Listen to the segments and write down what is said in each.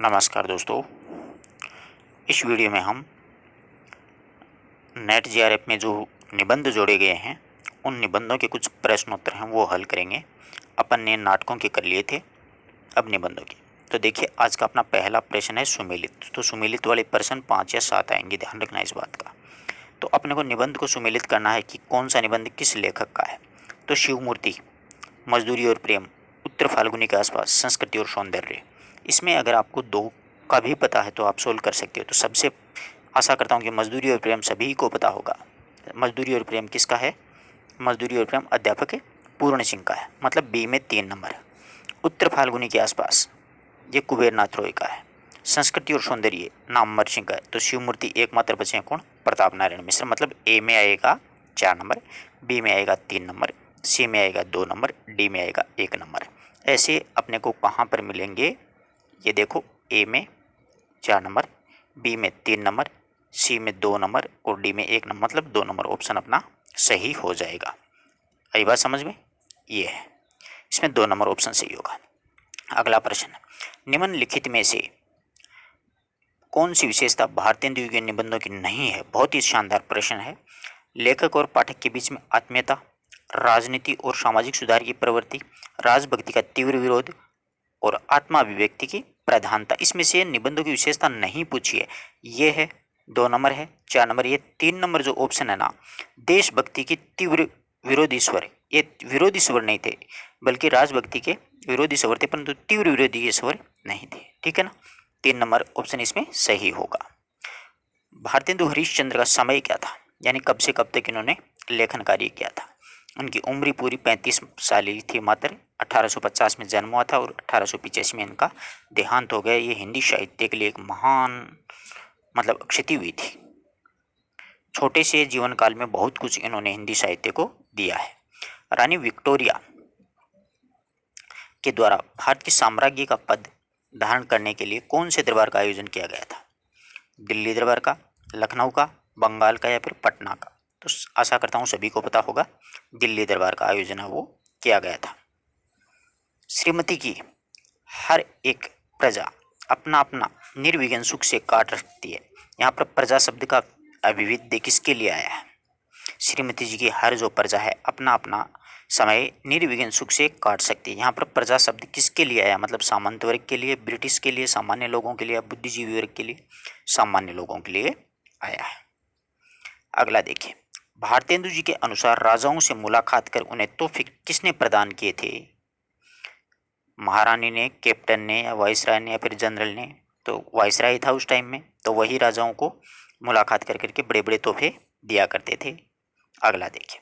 नमस्कार दोस्तों। इस वीडियो में हम नेट जीआरएफ में जो निबंध जोड़े गए हैं उन निबंधों के कुछ प्रश्नोत्तर हैं वो हल करेंगे। अपन ने नाटकों के कर लिए थे, अब निबंधों के। तो देखिए, आज का अपना पहला प्रश्न है सुमेलित। तो सुमेलित वाले प्रश्न 5 या 7 आएंगे, ध्यान रखना इस बात का। तो अपने को निबंध को सुमेलित करना है कि कौन सा निबंध किस लेखक का है। तो शिवमूर्ति, मजदूरी और प्रेम, उत्तर फाल्गुनी के आसपास, संस्कृति और सौंदर्य। इसमें अगर आपको दो का भी पता है तो आप सोल्व कर सकते हो। तो सबसे आशा करता हूँ कि मजदूरी और प्रेम सभी को पता होगा। मजदूरी और प्रेम किसका है? मजदूरी और प्रेम अध्यापक पूर्ण सिंह का है, मतलब बी में 3 नंबर। उत्तर फाल्गुनी के आसपास, ये कुबेर नाथ रॉय का है। संस्कृति और सौंदर्य नाम अमर सिंह का है। तो शिवमूर्ति एकमात्र बचे हैं कौन? प्रताप नारायण मिश्र। मतलब ए में आएगा 4 नंबर, बी में आएगा 3 नंबर, सी में आएगा 2 नंबर, डी में आएगा 1 नंबर। ऐसे अपने को कहाँ पर मिलेंगे? ये देखो, ए में 4 नंबर, बी में 3 नंबर, सी में 2 नंबर और डी में 1 नंबर, मतलब 2 नंबर ऑप्शन अपना सही हो जाएगा। आई बात समझ में? ये है, इसमें 2 नंबर ऑप्शन सही होगा। अगला प्रश्न, निम्नलिखित में से कौन सी विशेषता भारतेंदु के निबंधों की नहीं है? बहुत ही शानदार प्रश्न है। लेखक और पाठक के बीच में आत्मीयता, राजनीति और सामाजिक सुधार की प्रवृत्ति, राजभक्ति का तीव्र विरोध और आत्मा अभिव्यक्ति की प्रधानता। इसमें से निबंधों की विशेषता नहीं पूछी है। ये है 2 नंबर है, 4 नंबर। ये 3 नंबर जो ऑप्शन है ना, देशभक्ति की तीव्र विरोधी स्वर, ये विरोधी स्वर नहीं थे बल्कि राजभक्ति के विरोधी स्वर थे, परंतु तीव्र विरोधी ये स्वर नहीं थे। ठीक है ना? 3 नंबर ऑप्शन इसमें सही होगा। भारतेंदु हरिश्चंद्र का समय क्या था, यानी कब से कब तक इन्होंने लेखन कार्य किया था? उनकी उम्र पूरी 35 साल ही थी मात्र। 1850 में जन्म हुआ था और 1885 में इनका देहांत हो गया। ये हिंदी साहित्य के लिए एक महान मतलब क्षति हुई थी। छोटे से जीवन काल में बहुत कुछ इन्होंने हिंदी साहित्य को दिया है। रानी विक्टोरिया के द्वारा भारत के साम्राज्य का पद धारण करने के लिए कौन से दरबार का आयोजन किया गया था? दिल्ली दरबार का, लखनऊ का, बंगाल का या फिर पटना का? तो आशा करता हूँ सभी को पता होगा, दिल्ली दरबार का आयोजन है वो किया गया था। श्रीमती की हर एक प्रजा अपना अपना निर्विघ्न सुख से काट रखती है। यहाँ पर प्रजा शब्द का अभिविद्य किसके लिए आया है? श्रीमती जी की हर जो प्रजा है अपना अपना समय निर्विघ्न सुख से काट सकती है। यहाँ पर प्रजा शब्द किसके लिए आया? मतलब सामंत वर्ग के लिए, ब्रिटिश के लिए, सामान्य लोगों के लिए, बुद्धिजीवी वर्ग के लिए? सामान्य लोगों के लिए आया है। अगला देखिए, भारतेंदु जी के अनुसार राजाओं से मुलाकात कर उन्हें तोहफे किसने प्रदान किए थे? महारानी ने, कैप्टन ने, या वाइसराय ने, या फिर जनरल ने? तो वाइसराय था उस टाइम में, तो वही राजाओं को मुलाकात कर करके बड़े बड़े तोहफे दिया करते थे। अगला देखिए,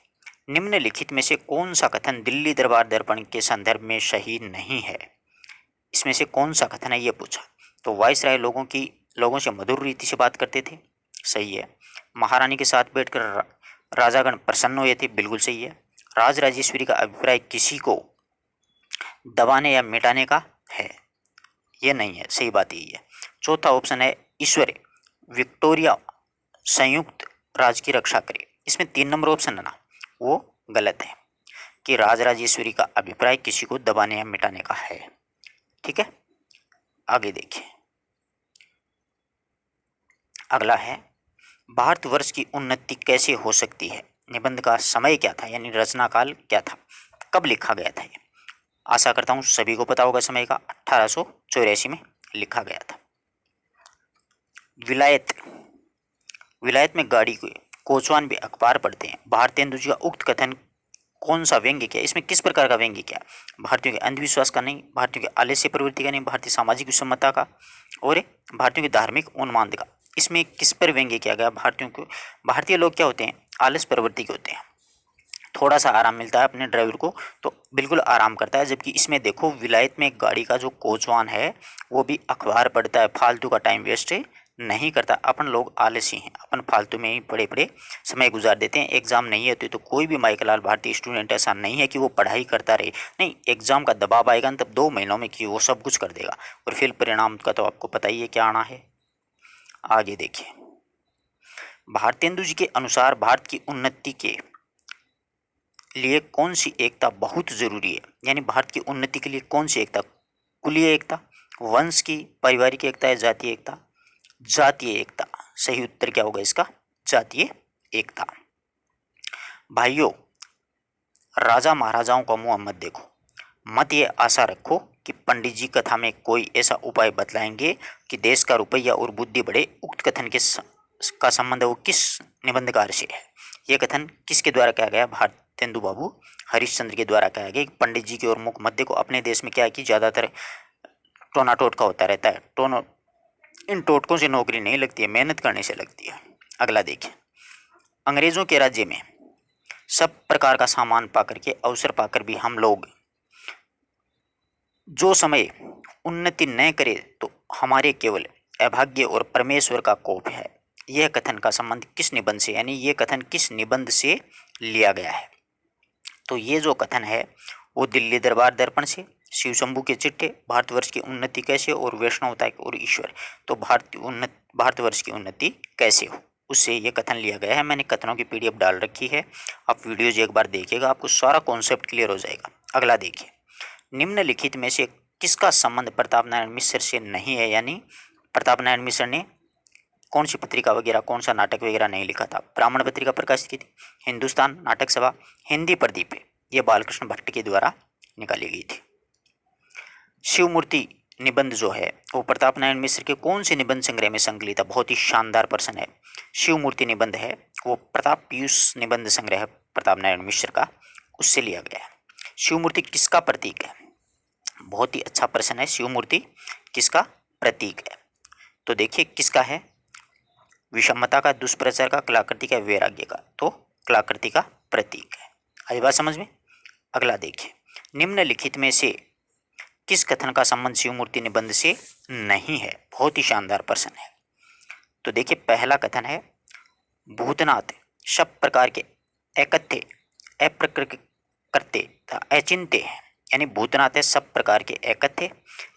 निम्नलिखित में से कौन सा कथन दिल्ली दरबार दर्पण के संदर्भ में सही नहीं है? इसमें से कौन सा कथन है ये पूछा। तो वाइसराय लोगों से मधुर रीति से बात करते थे, सही है। महारानी के साथ बैठकर राजागण प्रसन्न हुए थे, बिल्कुल सही है। राज राजेश्वरी का अभिप्राय किसी को दबाने या मिटाने का है, ये नहीं है, सही बात यही है। चौथा ऑप्शन है, ईश्वर विक्टोरिया संयुक्त राज की रक्षा करे। इसमें 3 नंबर ऑप्शन है ना, वो गलत है कि राज राजेश्वरी का अभिप्राय किसी को दबाने या मिटाने का है। ठीक है, आगे देखिए। अगला है, भारतवर्ष की उन्नति कैसे हो सकती है? निबंध का समय क्या था, यानी रचना काल क्या था, कब लिखा गया था? ये आशा करता हूँ सभी को पता होगा समय का। 1884 में लिखा गया था। विलायत, विलायत में गाड़ी को कोचवान भी अखबार पढ़ते हैं। भारतेंदु जी का उक्त कथन कौन सा व्यंग्य क्या? इसमें किस प्रकार का व्यंग्य क्या? भारतीयों के अंधविश्वास का नहीं, भारतीयों के आलस्य प्रवृत्ति का नहीं, भारतीय सामाजिक विषमता का, और भारतीयों के धार्मिक उन्माद का। इसमें किस पर व्यंग्य किया गया? भारतीयों को, भारतीय लोग क्या होते हैं? आलस प्रवृत्ति के होते हैं। थोड़ा सा आराम मिलता है अपने ड्राइवर को तो बिल्कुल आराम करता है, जबकि इसमें देखो विलायत में गाड़ी का जो कोचवान है वो भी अखबार पढ़ता है, फालतू का टाइम वेस्ट नहीं करता। अपन लोग आलसी हैं, अपन फालतू में ही बड़े बड़े समय गुजार देते हैं। एग्जाम नहीं होती तो कोई भी माइकलाल भारतीय स्टूडेंट ऐसा नहीं है कि वो पढ़ाई करता रहे, नहीं, एग्जाम का दबाव आएगा तब 2 महीनों में कि वो सब कुछ कर देगा, और फिर परिणाम का तो आपको पता ही है क्या आना है। आगे देखिए, भारतेंदु जी के अनुसार भारत की उन्नति के लिए कौन सी एकता बहुत जरूरी है? यानी भारत की उन्नति के लिए कौन सी एकता? कुलीय एकता, वंश की, पारिवारिक एकता या जातीय एकता? जातीय एकता। सही उत्तर क्या होगा इसका? जातीय एकता। भाइयों, राजा महाराजाओं का मुंह मत देखो, मत ये आशा रखो कि पंडित जी कथा में कोई ऐसा उपाय बतलाएंगे कि देश का रुपया और बुद्धि बढ़े। उक्त कथन का संबंध वो किस निबंधकार से है? यह कथन किसके द्वारा कहा गया? भारतेंदु बाबू हरिश्चंद्र के द्वारा कहा गया। पंडित जी की ओर मुख मत देखो। अपने देश में क्या है कि ज़्यादातर टोना टोटका होता रहता है। इन टोटकों से नौकरी नहीं लगती है, मेहनत करने से लगती है। अगला देखिए, अंग्रेजों के राज्य में सब प्रकार का सामान पाकर के, अवसर पाकर भी हम लोग जो समय उन्नति न करे तो हमारे केवल अभाग्य और परमेश्वर का कोप है। यह कथन का संबंध किस निबंध से, यानी यह कथन किस निबंध से लिया गया है? तो ये जो कथन है वो दिल्ली दरबार दर्पण से, शिव शंभू के चिट्ठे, भारतवर्ष की उन्नति कैसे और वैष्णवता और ईश्वर, तो भारतवर्ष की उन्नति कैसे हो, उससे ये कथन लिया गया है। मैंने कथनों की पीडीएफ डाल रखी है, आप वीडियोज एक बार देखिएगा, आपको सारा कॉन्सेप्ट क्लियर हो जाएगा। अगला देखिए, निम्नलिखित में से किसका संबंध प्रताप नारायण मिश्र से नहीं है? यानी प्रताप नारायण मिश्र ने कौन सी पत्रिका वगैरह, कौन सा नाटक वगैरह नहीं लिखा था? ब्राह्मण पत्रिका प्रकाशित की थी, हिंदुस्तान नाटक सभा, हिंदी प्रदीप, ये बालकृष्ण भट्ट के द्वारा निकाली गई थी। शिवमूर्ति निबंध जो है वो प्रताप नारायण मिश्र के कौन से निबंध संग्रह में संकलित है? बहुत ही शानदार प्रश्न है। शिवमूर्ति निबंध है वो प्रताप पीयूष निबंध संग्रह है प्रताप नारायण मिश्र का, उससे लिया गया है। शिवमूर्ति किसका प्रतीक है? बहुत ही अच्छा प्रश्न है। शिवमूर्ति किसका प्रतीक है? तो देखिए किसका है? विषमता का, दुष्प्रचार का, कलाकृति का, वैराग्य का। तो कलाकृति का प्रतीक है। आई बात समझ में? अगला देखिए, निम्नलिखित में से किस कथन का संबंध शिवमूर्ति निबंध से नहीं है? बहुत ही शानदार प्रश्न है। तो देखिए पहला कथन है, भूतनाथ सब प्रकार के एकत्य, अप्रकृत्य तथा अचिंत्य है। यानी भूतनाथ है सब प्रकार के एकत्य,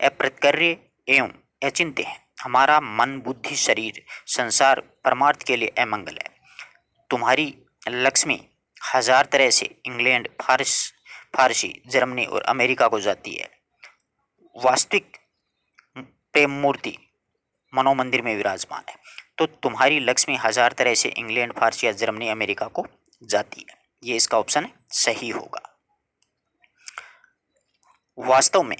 अप्रकृत्य एवं अचिंत्य है। हमारा मन, बुद्धि, शरीर, संसार परमार्थ के लिए अमंगल है। तुम्हारी लक्ष्मी हजार तरह से इंग्लैंड, फारसी, जर्मनी और अमेरिका को जाती है। वास्तविक प्रेम मूर्ति मनोमंदिर में विराजमान है। तो तुम्हारी लक्ष्मी हजार तरह से इंग्लैंड, फारसी या जर्मनी, अमेरिका को जाती है। ये इसका ऑप्शन सही होगा। वास्तव में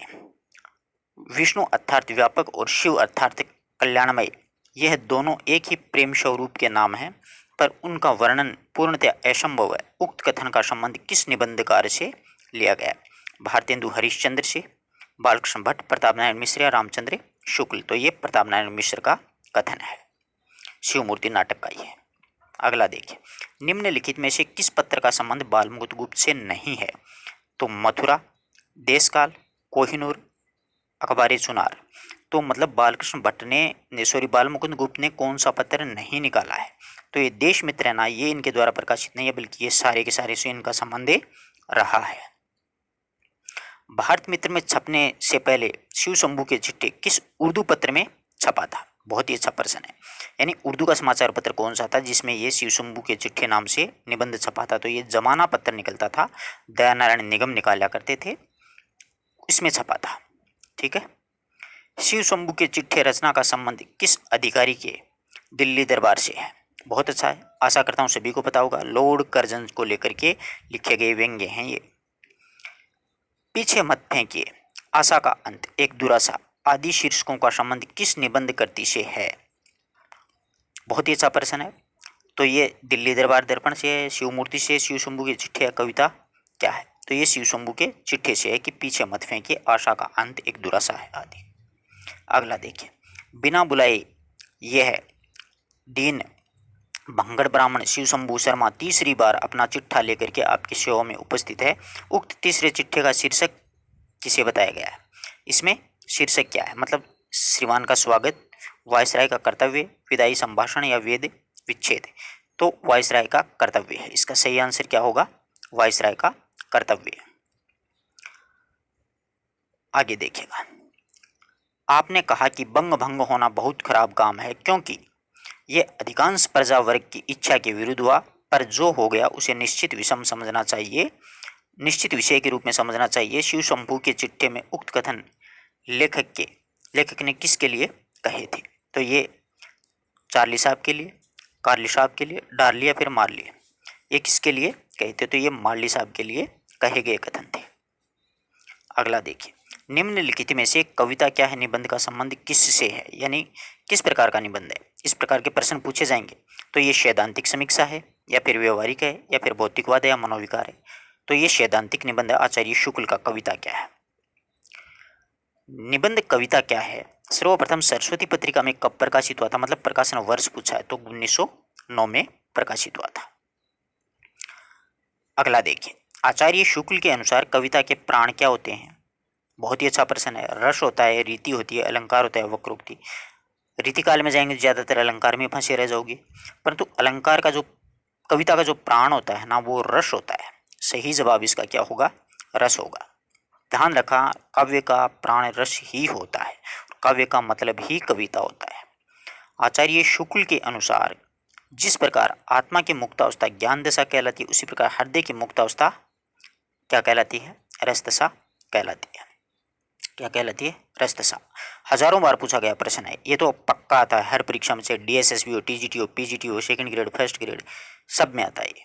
विष्णु अर्थात व्यापक और शिव अर्थात कल्याणमय, यह दोनों एक ही प्रेम स्वरूप के नाम हैं, पर उनका वर्णन पूर्णतः असंभव है। उक्त कथन का संबंध किस निबंधकार से लिया गया? भारतेंदु हरिश्चंद्र से, बालकृष्ण भट्ट, प्रताप नारायण मिश्र या रामचंद्र शुक्ल। तो ये प्रताप नारायण मिश्र का कथन है, शिवमूर्ति नाटक का ही है। अगला देखिए, निम्नलिखित में से किस पत्र का संबंध बालमुकुंद गुप्त से नहीं है? तो मथुरा, देशकाल, कोहिनूर, अखबारी चुनार। तो मतलब बालकृष्ण भट्ट ने सॉरी बालमुकुंद गुप्त ने कौन सा पत्र नहीं निकाला है? तो ये देश मित्र है ना, ये इनके द्वारा प्रकाशित नहीं है, बल्कि ये सारे के सारे से इनका संबंध रहा है। भारत मित्र में छपने से पहले शिव शंभू के चिट्ठे किस उर्दू पत्र में छपा था? बहुत ही अच्छा प्रश्न है। यानी उर्दू का समाचार पत्र कौन सा था जिसमें ये शिव शंभू के चिट्ठे नाम से निबंध छपा था? तो ये जमाना पत्र निकलता था, दयानारायण निगम निकाला करते थे, इसमें छपा था। ठीक है। शिव शंभू के चिट्ठे रचना का संबंध किस अधिकारी के दिल्ली दरबार से है? बहुत अच्छा है, आशा करता हूँ सभी को पता होगा। लॉर्ड कर्जन को लेकर के लिखे गए व्यंग्य हैं ये। पीछे मत फेंकिए, आशा का अंत, एक दुराशा आदि शीर्षकों का संबंध किस निबंध कृति से है? बहुत ही अच्छा प्रश्न है। तो ये दिल्ली दरबार दर्पण से है, शिवमूर्ति से, शिव शंभू के चिट्ठे या कविता क्या है? तो ये शिव शंभू के चिट्ठे से है कि पीछे मत फेंकिए, आशा का अंत, एक दुराशा है आदि। अगला देखिए, बिना बुलाए यह दीन भंगड़ ब्राह्मण शिव शंभू शर्मा तीसरी बार अपना चिट्ठा लेकर के आपकी सेवा में उपस्थित है। उक्त तीसरे चिट्ठे का शीर्षक किसे बताया गया है? इसमें शीर्षक क्या है? मतलब श्रीमान का स्वागत, वायसराय का कर्तव्य, विदाई संभाषण या वेद विच्छेद। तो वायसराय का कर्तव्य है। इसका सही आंसर क्या होगा? वायसराय का कर्तव्य। आगे देखिएगा, आपने कहा कि बंग भंग होना बहुत खराब काम है क्योंकि ये अधिकांश प्रजा वर्ग की इच्छा के विरुद्ध हुआ, पर जो हो गया उसे निश्चित विषम समझना चाहिए, निश्चित विषय के रूप में समझना चाहिए। शिव शंभू के चिट्ठे में उक्त कथन लेखक के लेखक ने किसके लिए कहे थे? तो ये चार्ली साहब के लिए, कार्ली साहब के लिए, डार्ली या फिर मार्ली, ये किसके लिए कहे थे? तो ये मार्ली साहब के लिए कहे गए कथन थे। अगला देखिए, निम्नलिखित में से कविता क्या है, निबंध का संबंध किससे है, यानी किस प्रकार का निबंध है, इस प्रकार के प्रश्न पूछे जाएंगे। तो ये सैद्धांतिक समीक्षा है, या फिर व्यवहारिक है, या फिर भौतिकवाद है, या मनोविकार है। तो ये सैद्धांतिक निबंध है। आचार्य शुक्ल का कविता क्या है? निबंध कविता क्या है? सर्वप्रथम सरस्वती पत्रिका में कब प्रकाशित हुआ था, मतलब प्रकाशन वर्ष पूछा है, तो 1909 में प्रकाशित हुआ था। अगला देखिए, आचार्य शुक्ल के अनुसार कविता के प्राण क्या होते हैं? बहुत ही अच्छा प्रश्न है। रस होता है, रीति होती है, अलंकार होता है, वक्रोक्ति। रीति काल में जाएंगे तो ज्यादातर अलंकार में फंसे रह जाओगे, परंतु अलंकार का जो, कविता का जो प्राण होता है ना, वो रस होता है। सही जवाब इसका क्या होगा? रस होगा। ध्यान रखा, काव्य का प्राण रस ही होता है, काव्य का मतलब ही कविता होता है। आचार्य शुक्ल के अनुसार जिस प्रकार आत्मा की मुक्तावस्था ज्ञान दशा कहलाती है, उसी प्रकार हृदय की मुक्तावस्था क्या कहलाती है? रस दशा कहलाती है। क्या कहलाती है? रस दशा। हजारों बार पूछा गया प्रश्न है, ये तो पक्का आता है हर परीक्षा में, से डीएसएसबी हो, टीजीटी हो, पीजीटी हो, सेकंड ग्रेड, फर्स्ट ग्रेड, सब में आता है ये।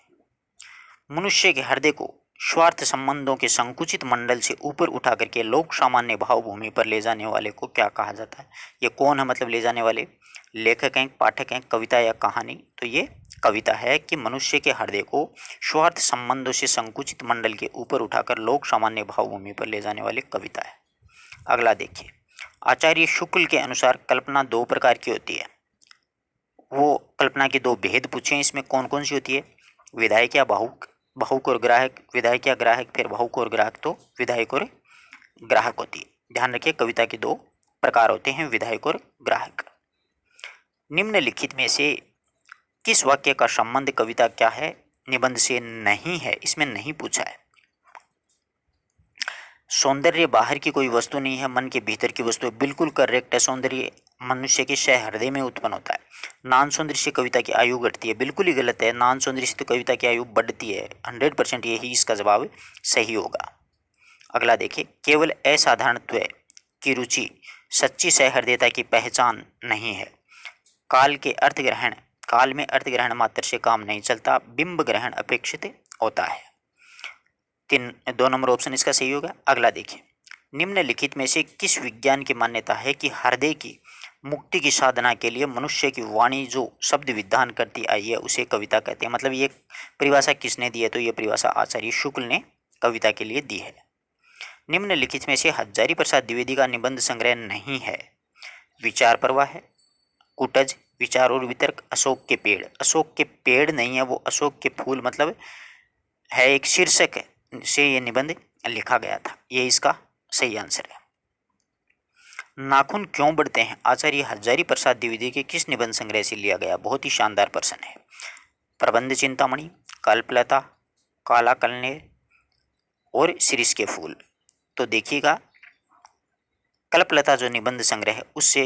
मनुष्य के हृदय को स्वार्थ संबंधों के संकुचित मंडल से ऊपर उठा करके लोक सामान्य भाव भूमि पर ले जाने वाले को क्या कहा जाता है? ये कौन है, मतलब ले जाने वाले? लेखक हैं, पाठक हैं, कविता या कहानी? तो ये कविता है कि मनुष्य के हृदय को स्वार्थ संबंधों से संकुचित मंडल के ऊपर उठाकर लोक सामान्य भाव भूमि पर ले जाने वाली कविता है। अगला देखिए, आचार्य शुक्ल के अनुसार कल्पना दो प्रकार की होती है। वो कल्पना के दो भेद पूछे, इसमें कौन कौन सी होती है? विधायक या भावुक, भावुक और ग्राहक, विधायक या ग्राहक, फिर भावुक और ग्राहक, तो विधायक और ग्राहक होती है। ध्यान रखिए, कविता के दो प्रकार होते हैं, विधायक और ग्राहक। निम्नलिखित में से किस वाक्य का संबंध कविता क्या है निबंध से नहीं है? इसमें नहीं पूछा है। सौंदर्य बाहर की कोई वस्तु नहीं है, मन के भीतर की वस्तु है, बिल्कुल करेक्ट है। सौंदर्य मनुष्य के हृदय में उत्पन्न होता है। नान सौंदर्य से कविता की आयु घटती है, बिल्कुल ही गलत है। नान सौंदर्य से तो कविता की आयु बढ़ती है। 100% यही इसका जवाब सही होगा। अगला देखिए, केवल असाधारणत्व की रुचि सच्ची सहृदयता की पहचान नहीं है। काल के अर्थ ग्रहण, काल में अर्थ ग्रहण मात्र से काम नहीं चलता, बिंब ग्रहण अपेक्षित होता है। 2 नंबर ऑप्शन इसका सही होगा। अगला देखिए, निम्नलिखित में से किस विज्ञान की मान्यता है कि हृदय की मुक्ति की साधना के लिए मनुष्य की वाणी जो शब्द विधान करती आई है उसे कविता कहते हैं? मतलब ये परिभाषा किसने दी है? तो ये परिभाषा आचार्य शुक्ल ने कविता के लिए दी है। निम्नलिखित में से हजारी प्रसाद द्विवेदी का निबंध संग्रह नहीं है। विचार प्रवाह है, कुटज, विचार और वितर्क, अशोक के पेड़। अशोक के पेड़ नहीं है, वो अशोक के फूल मतलब है, एक शीर्षक से ये निबंध लिखा गया था। ये इसका सही आंसर है। नाखून क्यों बढ़ते हैं आचार्य हजारी प्रसाद द्विवेदी के किस निबंध संग्रह से लिया गया? बहुत ही शानदार प्रश्न है। प्रबंध चिंतामणि, कल्पलता, काला कलनेर और शिरीष के फूल। तो देखिएगा, कल्पलता जो निबंध संग्रह है उससे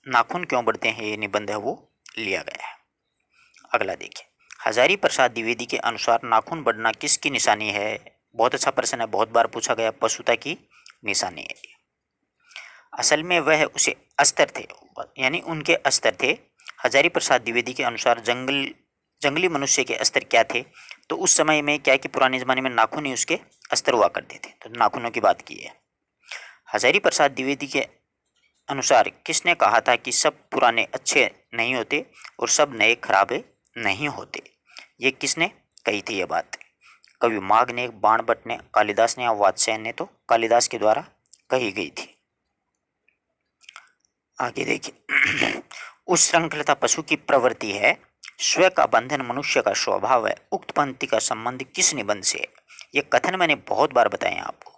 नाखून क्यों बढ़ते हैं ये निबंध है वो लिया गया है। अगला देखिए, हजारी प्रसाद द्विवेदी के अनुसार नाखून बढ़ना किसकी निशानी है? बहुत अच्छा प्रश्न है, बहुत बार पूछा गया। पशुता की निशानी है। असल में वह उसे अस्तर थे, यानी उनके अस्तर थे। हजारी प्रसाद द्विवेदी के अनुसार जंगली मनुष्य के अस्तर क्या थे? तो उस समय में क्या कि पुराने ज़माने में नाखून ही उसके अस्तर हुआ करते थे, तो नाखूनों की बात की है। हजारी प्रसाद द्विवेदी के अनुसार किसने कहा था कि सब पुराने अच्छे नहीं होते और सब नए खराब नहीं होते? ये किसने कही थी ये बात? कवि माघ ने, बाणभट्ट ने, कालिदास ने या वात्स्यायन ने? तो कालिदास के द्वारा कही गई थी। आगे देखिए, उस श्रृंखलता पशु की प्रवृत्ति है, स्व का बंधन मनुष्य का स्वभाव है, उक्त पंक्ति का संबंध किस निबंध से है? ये कथन मैंने बहुत बार बताए हैं आपको।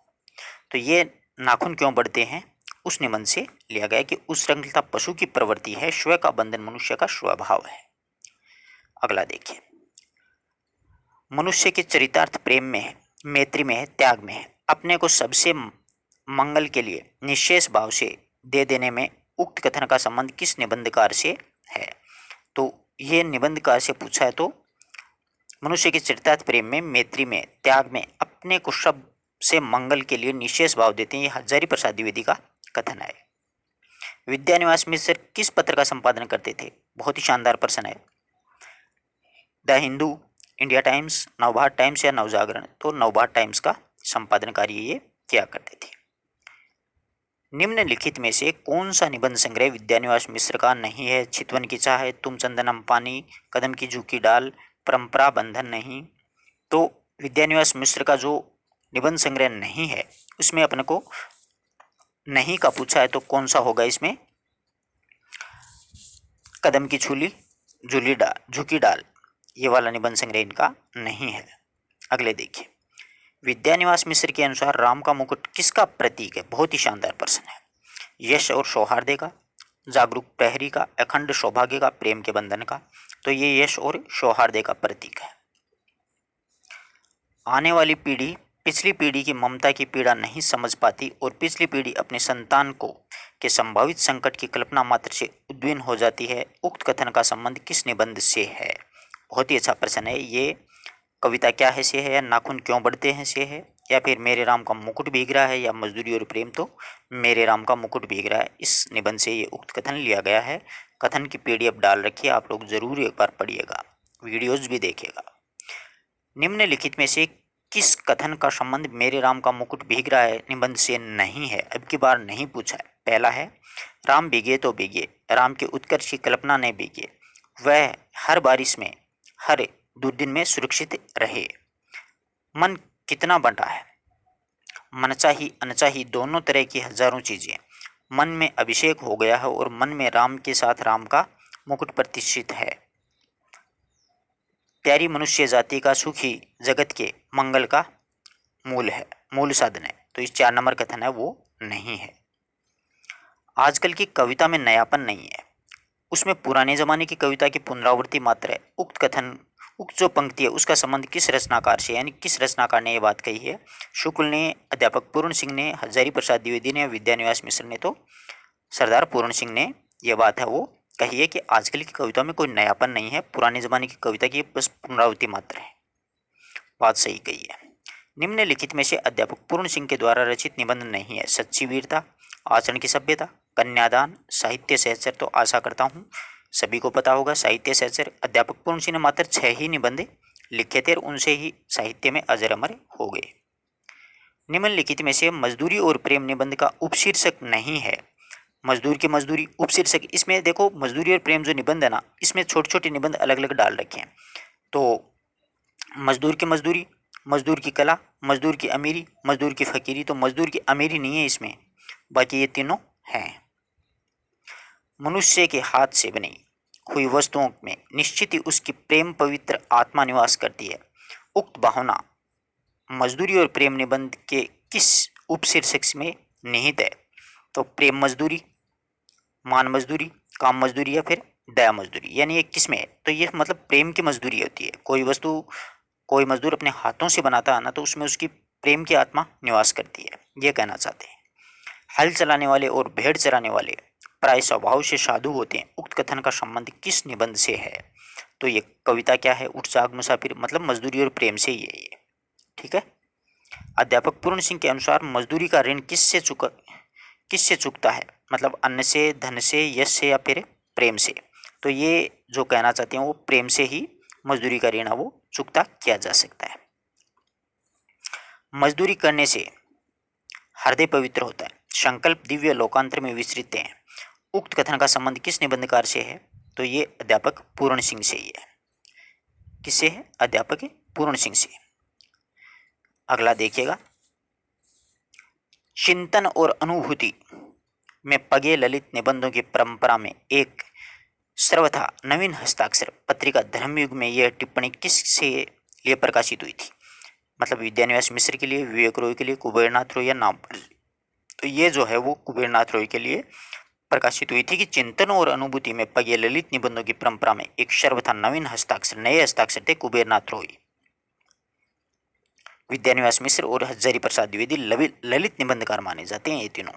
तो ये नाखून क्यों बढ़ते हैं उस निबंध से लिया गया कि उस श्रृंखलता पशु की प्रवृत्ति है, स्व का बंधन मनुष्य का स्वभाव है। अगला देखिए, मनुष्य के चरितार्थ प्रेम में है, मैत्री में है, त्याग में है, अपने को सबसे मंगल के लिए निशेष भाव से दे देने में उक्त कथन का संबंध किस निबंधकार से है? तो ये निबंधकार से पूछा है। तो मनुष्य के चरितार्थ प्रेम में, मैत्री में, त्याग में अपने को सबसे मंगल के लिए निशेष भाव देते हैं, ये हजारी प्रसाद द्विवेदी का कथन है। विद्यानिवास मिश्र किस पत्र का संपादन करते थे? बहुत ही शानदार प्रश्न है। The Hindu, India times, Navbharat times या नवजागरण? तो नवभारत टाइम्स का संपादन कार्य ये किया करते थे। निम्नलिखित में से कौन सा निबंध संग्रह विद्यानिवास मिश्र का नहीं है? चितवन की चाह है, तुम चंदनम पानी, कदम की झुकी डाल, परंपरा बंधन नहीं। तो विद्यानिवास मिश्र का जो निबंध संग्रह नहीं है उसमें अपने को नहीं का पूछा है, तो कौन सा होगा इसमें? कदम की छुली झूली डाल, झुकी डाल, ये वाला निबंध संग्रह इनका नहीं है। अगले देखिए, विद्यानिवास मिश्र के अनुसार राम का मुकुट किसका प्रतीक है? बहुत ही शानदार प्रश्न है। यश और सौहार्द का, जागरूक प्रहरी का, अखंड सौभाग्य का, प्रेम के बंधन का? तो ये यश और सौहार्द का प्रतीक है। आने वाली पीढ़ी पिछली पीढ़ी की ममता की पीड़ा नहीं समझ पाती और पिछली पीढ़ी अपने संतान को के संभावित संकट की कल्पना मात्र से उद्विग्न हो जाती है। उक्त कथन का संबंध किस निबंध से है? बहुत ही अच्छा प्रश्न है। ये कविता क्या है से है, या नाखून क्यों बढ़ते हैं से है, या फिर मेरे राम का मुकुट भीग रहा है, या मजदूरी और प्रेम? तो मेरे राम का मुकुट भीग रहा है, इस निबंध से ये उक्त कथन लिया गया है। कथन की पीडीएफ डाल रखी है, आप लोग जरूर एक बार पढ़िएगा, वीडियोज भी देखिएगा। निम्नलिखित में से किस कथन का संबंध मेरे राम का मुकुट भीग रहा है निबंध से नहीं है? अब की बार नहीं पूछा है। पहला है, राम भीगे तो भीगे, राम के उत्कर्ष की कल्पना ने भीगे, वह हर बारिश में हर दुर्दिन में सुरक्षित रहे। मन कितना बंटा है, मनचाही अनचाही दोनों तरह की हजारों चीजें। मन में अभिषेक हो गया है और मन में राम के साथ राम का मुकुट प्रतिष्ठित है। प्यारी मनुष्य जाति का सुख ही जगत के मंगल का मूल है, मूल साधन है। तो इस 4 नंबर कथन है वो नहीं है। आजकल की कविता में नयापन नहीं है, उसमें पुराने जमाने की कविता की पुनरावृत्ति मात्र है। उक्त कथन, उक्त जो पंक्ति है उसका संबंध किस रचनाकार से, यानी किस रचनाकार ने ये बात कही है? शुक्ल ने, अध्यापक पूर्ण सिंह ने, हजारी प्रसाद द्विवेदी ने, विद्यानिवास मिश्र ने? तो सरदार पूर्ण सिंह ने यह बात है वो कही है कि आजकल की कविता में कोई नयापन नहीं है, पुराने जमाने की कविता की बस पुनरावृत्ति मात्र है। बात सही कही है। निम्नलिखित में से अध्यापक पूर्ण सिंह के द्वारा रचित निबंध नहीं है? सच्ची वीरता, आचरण की सभ्यता, कन्यादान, साहित्य सहचर? तो आशा करता हूँ सभी को पता होगा साहित्य सहचर। अध्यापक पूर्ण सिंह ने मात्र 6 ही निबंध लिखे थे और उनसे ही साहित्य में अजर अमर हो गए। निम्नलिखित में से मजदूरी और प्रेम निबंध का उपशीर्षक नहीं है? मजदूर की मजदूरी उपशीर्षक, इसमें देखो मजदूरी और प्रेम जो निबंध है ना, इसमें छोटे छोटे निबंध अलग अलग डाल रखे हैं। तो मजदूर की मजदूरी, मजदूर की कला, मजदूर की अमीरी, मजदूर की फकीरी? तो मजदूर की अमीरी नहीं है इसमें, बाकी ये तीनों हैं। मनुष्य के हाथ से बनी हुई वस्तुओं में निश्चित ही उसकी प्रेम पवित्र आत्मा निवास करती है। उक्त भावना मजदूरी और प्रेम निबंध के किस उपशीर्षक में निहित है? तो प्रेम मजदूरी, मान मजदूरी, काम मजदूरी, या फिर दया मजदूरी? यानी ये किस में है? तो ये मतलब प्रेम की मजदूरी होती है। कोई वस्तु कोई मजदूर अपने हाथों से बनाता है ना, तो उसमें उसकी प्रेम की आत्मा निवास करती है, ये कहना चाहते हैं। हल चलाने वाले और भेड़ चराने वाले प्राय स्वभाव से साधु होते हैं। उक्त कथन का संबंध किस निबंध से है? तो ये कविता क्या है? उठ जाग मुसाफिर, मतलब मजदूरी और प्रेम से ही है ये। ठीक है। अध्यापक पूर्ण सिंह के अनुसार मजदूरी का ऋण किससे चुकता है? मतलब अन्न से, धन से, यश से, या फिर प्रेम से? तो ये जो कहना चाहते हैं वो प्रेम से ही मजदूरी का ऋण वो चुकता किया जा सकता है। मजदूरी करने से हृदय पवित्र होता है, संकल्प दिव्य लोकांतर में विस्तृत हैं। उक्त कथन का संबंध किस निबंधकार से है? तो ये अध्यापक पूर्ण सिंह से ही है। किससे है? अध्यापक पूर्ण सिंह से। अगला देखिएगा, चिंतन और अनुभूति में पगे ललित निबंधों की परंपरा में एक सर्वथा नवीन हस्ताक्षर पत्रिका धर्मयुग में यह टिप्पणी किससे लिए प्रकाशित हुई थी? मतलब विद्यानिवास मिश्र के लिए, विवेक रॉय के लिए, कुबेरनाथ रॉय, या नामवर? तो ये जो है वो कुबेरनाथ रॉय के लिए प्रकाशित हुई थी कि चिंतन और अनुभूति में पगे ललित निबंधों की परंपरा में एक सर्वथा नवीन हस्ताक्षर, नए हस्ताक्षर थे कुबेरनाथ रॉय, विद्यानिवास मिश्र और हजारी प्रसाद द्विवेदी ललित निबंधकार माने जाते हैं ये तीनों।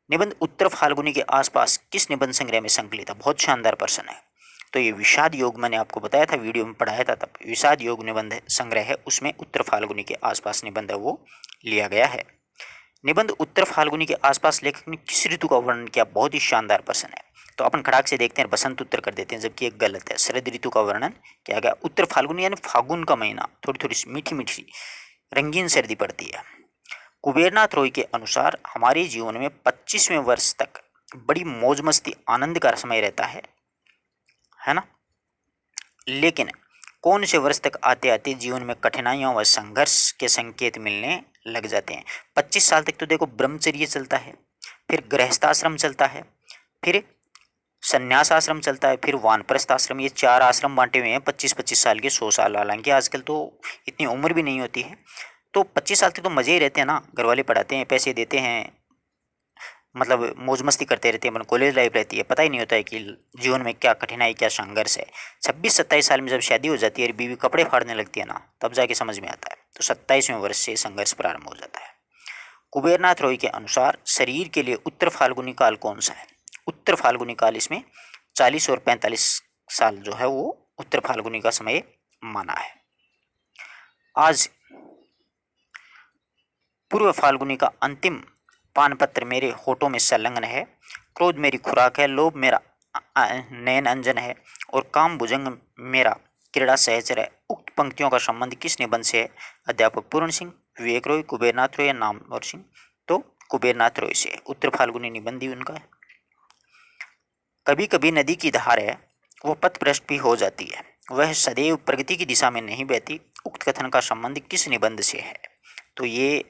निबंध उत्तर फाल्गुनी के आसपास किस निबंध संग्रह में संकलित है? बहुत शानदार प्रश्न है। तो ये विषाद योग, मैंने आपको बताया था, वीडियो में पढ़ाया था तब, विषाद योग निबंध संग्रह है, उसमें उत्तर फाल्गुनी के आसपास निबंध है वो लिया गया है। निबंध उत्तर फाल्गुनी के आसपास लेखक ने किस ऋतु का वर्णन किया? बहुत ही शानदार प्रश्न है। तो अपन खड़ाक से देखते हैं, बसंत उत्तर कर देते हैं, जबकि एक गलत है। शरद ऋतु का वर्णन किया गया। उत्तर फाल्गुनी यानी फागुन का महीना, थोड़ी थोड़ी मीठी मीठी रंगीन सर्दी पड़ती है। कुबेरनाथ रॉय के अनुसार हमारे जीवन में 25वें वर्ष तक बड़ी मौज मस्ती आनंद का समय रहता है ना। लेकिन कौन से वर्ष तक आते आते जीवन में कठिनाइयों व संघर्ष के संकेत मिलने लग जाते हैं? 25 साल तक तो देखो ब्रह्मचर्य चलता है, फिर गृहस्थाश्रम चलता है, फिर संन्यास आश्रम चलता है, फिर वानप्रस्थ आश्रम। ये 4 आश्रम बांटे हुए हैं 25-25 साल के, 100 साल। हालांकि आजकल तो इतनी उम्र भी नहीं होती है। तो 25 साल तक तो मजे ही रहते हैं ना, घर वाले पढ़ाते हैं, पैसे देते हैं, मतलब मौज मस्ती करते रहते हैं, मतलब कॉलेज लाइफ रहती है, पता ही नहीं होता है कि जीवन में क्या कठिनाई क्या संघर्ष है। 26-27 साल में जब शादी हो जाती है और बीवी कपड़े फाड़ने लगती है ना, तब जाके समझ में आता है। तो 27वें वर्ष से संघर्ष प्रारंभ हो जाता है। कुबेरनाथ रॉय के अनुसार शरीर के लिए उत्तर फाल्गुनी काल कौन सा है? उत्तर फाल्गुनी काल, इसमें 40 और 45 साल जो है वो उत्तर फाल्गुनी का समय माना है। आज पूर्व फाल्गुनी का अंतिम पानपत्र मेरे होठों में संलग्न है। क्रोध मेरी खुराक है, लोभ मेरा नयन अंजन है, और काम भुजंग मेरा क्रीड़ा सहचर है। उक्त पंक्तियों का संबंध किस निबंध से है? अध्यापक पूर्ण सिंह, विवेक रॉय, कुबेरनाथ रॉय या नामवर सिंह? तो कुबेरनाथ रॉय से। उत्तर फाल्गुनी निबंध ही उनका है। कभी कभी नदी की धार है, वो पथ भ्रष्ट भी हो जाती है, वह सदैव प्रगति की दिशा में नहीं बहती। उक्त कथन का संबंध किस निबंध से है? तो ये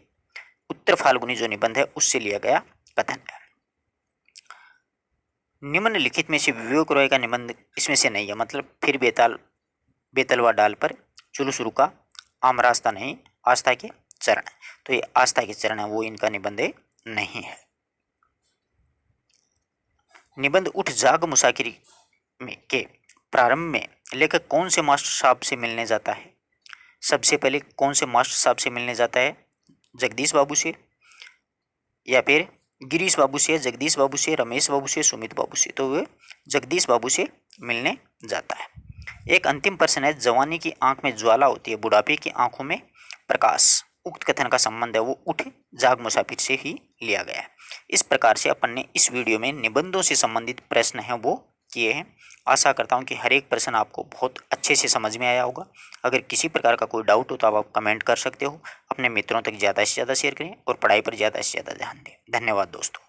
उत्तर फाल्गुनी जो निबंध है उससे लिया गया कथन है। निम्नलिखित में से विवेक रॉय का निबंध इसमें से नहीं है, मतलब फिर बेतलवा डाल पर जुलूस रुका, आम रास्ता नहीं, आस्था के चरण। तो ये आस्था के चरण है, वो इनका निबंध नहीं है। निबंध उठ जाग मुसाकिरी में के प्रारंभ में लेखक कौन से मास्टर साहब से मिलने जाता है? सबसे पहले कौन से मास्टर साहब से मिलने जाता है? जगदीश बाबू से, या फिर गिरीश बाबू से, जगदीश बाबू से, रमेश बाबू से, सुमित बाबू से? तो वह जगदीश बाबू से मिलने जाता है। एक अंतिम प्रश्न है, जवानी की आंख में ज्वाला होती है, बुढ़ापे की आंखों में प्रकाश। उक्त कथन का संबंध है वो उठ जाग मुसाफिर से ही लिया गया है। इस प्रकार से अपन ने इस वीडियो में निबंधों से संबंधित प्रश्न हैं वो किए हैं। आशा करता हूँ कि हर एक प्रश्न आपको बहुत अच्छे से समझ में आया होगा। अगर किसी प्रकार का कोई डाउट हो तो आप कमेंट कर सकते हो। अपने मित्रों तक ज़्यादा से ज़्यादा शेयर करें और पढ़ाई पर ज़्यादा से ज़्यादा ध्यान दें। धन्यवाद दोस्तों।